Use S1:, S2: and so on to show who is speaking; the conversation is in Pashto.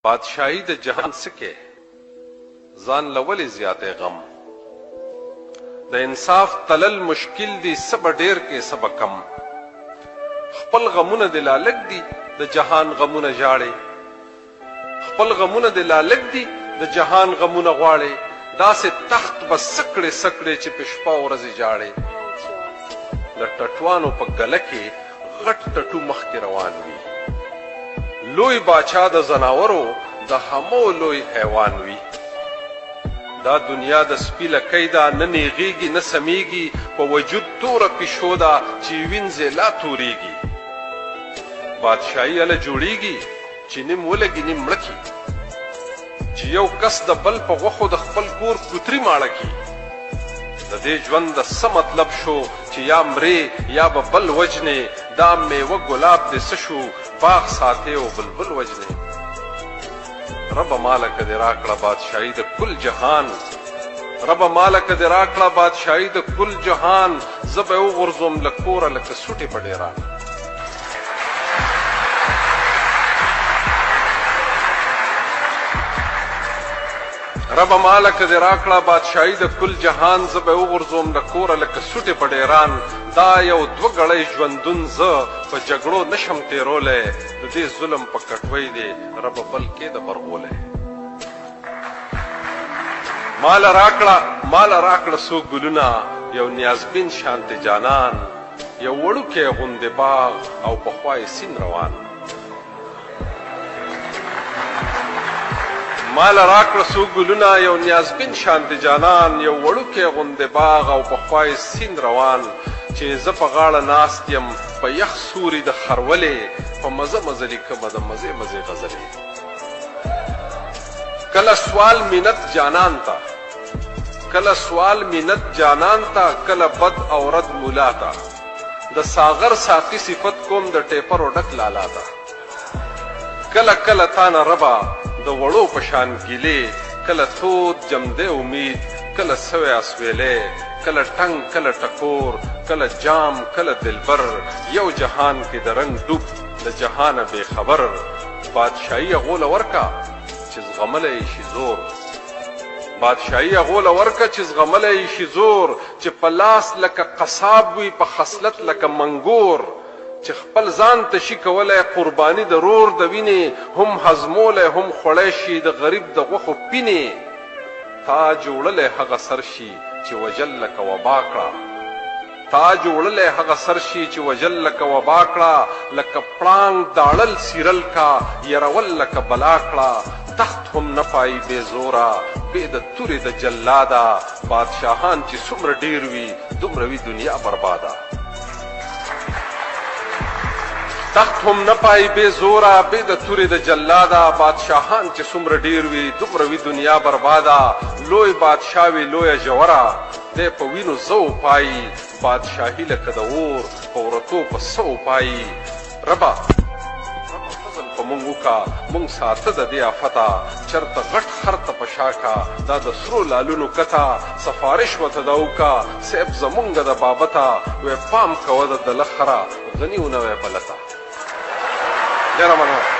S1: बादशाही द जहान सके जान लवल ज्यादा गम द इंसाफ तलल मुश्किल दी सब डेर के सब कम खपल गमुन दिला लग दी द जहान गमुन जाड़े खपल गमुन दिला लग दी द जहान गमुन ग्वाड़े दा से तख्त बस सकड़े सकड़े च पिशपा औरज जाड़े द टटवानो प गलके गट टटू मख के रवान वी लोई बादशाह द जनावरों द हमो लोई हैवान वी दा दुनिया द स्पील कैदा न नेगीगी न समीगी प वजूद तोर पिशोदा चीविंजे ला तूरीगी बादशाही अल जोड़ीगी चिनिम वलगी निम मड़की चियो कस द बल प वखो द खपल कोर कुतरी माड़की द दे ज्वंद द स मतलब शो ची या मरे या बल वजने दाम में व गुलाब दे सशु बाग साथे ओ बुलबुल वजने रब मालक दे राकड़ा बादशाही द कुल जहान रब मालक दे राकड़ा बादशाही द कुल जहान जब ओ गुरजुम लकोरा लक सुटे पडेरा रब मालक दे राकड़ा बादशाही द कुल जहान जब ओ गुरजुम लकोरा लक सुटे पडेरान दा यौ दो गड़े ژوندون ز په جګړو نشم تیروله د دې ظلم په کټوي دي رب بل کې د برغوله مال راکړه سو ګلونا یو نیازبین شانت جانان یو وړو کې غوند باغ او په خوای سین روان مال راکړه سو ګلونا یو نیازبین شانت جانان یو وړو کې غوند باغ او په خوای سین روان چې زه په غاړه ناست یم په یخ سوري د خرولې په مزه مزه لیکمه د مزې مزې غزلې کله سوال مینت جانان تا کله سوال مینت جانان تا کله بد او رد مولا تا د ساغر ساقي صفت کوم د ټیپر وډک لالا تا کله کله تانه ربا د وړو پشان ګیلې کله تود جمده امید کله سوی اسویلې کله ټنګ کله ټکور کله جام کله دلبر یو جهان کې د رنگ ډوب د جهان بے خبر بادشاہی غول ورکا چې زغملې شي زور بادشاہی غول ورکا چې زغملې شي زور چې پلاس لکه قصاب وي په خصلت لکه منګور چې خپل ځان ته شي کولای قرباني د رور د ویني هم هضموله هم خړې شي د غریب د غوخو پینې تا جوړله هغه سر شي چې وجل لك وباکړه تا جوړله هغه سر شي چې وجل لك وباکړه لکه پړانګ داړل سیرل کا يرول لك بلاکړه تخت هم نه پای بے زورا بے د توري د جلادا بادشاہان چې څومره ډیر وي دومره وي دنیا برباده تخت هم نه پای بے زورا بے د توري د جلادا بادشاہان چې څومره ډیر وي دومره وي دنیا برباده لوی بادشاہ وی لوی جوړه د په وینو زو پای بادشاہی لکه د اور پورتو په سو پای ربا فضل په مونږ کا مونږ ساته د دې افتا چرته غټ خرته پشاکا دا د سرو لالونو کتا سفارش وته داوکا سیب زمونږ د بابتا و پام کوه د لخرا غنیونه بلتا ډیر مننه